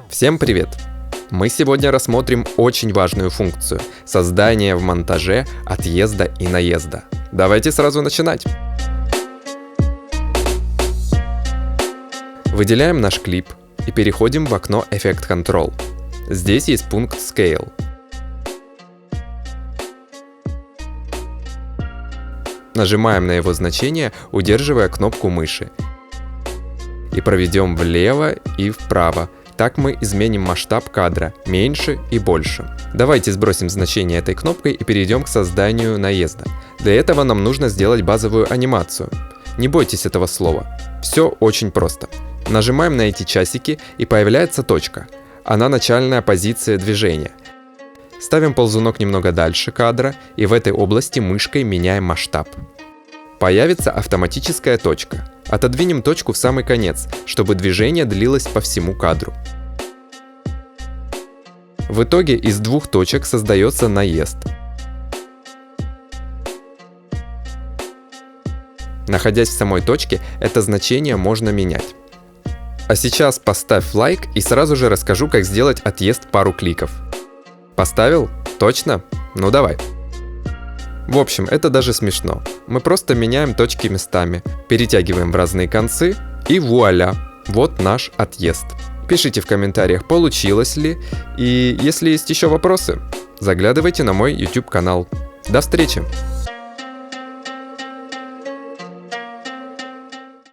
Всем привет! Мы сегодня рассмотрим очень важную функцию – создание в монтаже отъезда и наезда. Давайте сразу начинать! Выделяем наш клип и переходим в окно Effect Control. Здесь есть пункт Scale. Нажимаем на его значение, удерживая кнопку мыши. И проведем влево и вправо. Так мы изменим масштаб кадра меньше и больше. Давайте сбросим значение этой кнопкой и перейдем к созданию наезда. Для этого нам нужно сделать базовую анимацию. Не бойтесь этого слова. Все очень просто. Нажимаем на эти часики и появляется точка. Она начальная позиция движения. Ставим ползунок немного дальше кадра и в этой области мышкой меняем масштаб. Появится автоматическая точка. Отодвинем точку в самый конец, чтобы движение длилось по всему кадру. В итоге из двух точек создается наезд. Находясь в самой точке, это значение можно менять. А сейчас поставь лайк и сразу же расскажу, как сделать отъезд пару кликов. Поставил? Точно? Ну давай. В общем, это даже смешно. Мы просто меняем точки местами, перетягиваем в разные концы и вуаля! Вот наш отъезд. Пишите в комментариях, получилось ли, и если есть еще вопросы, заглядывайте на мой YouTube канал. До встречи!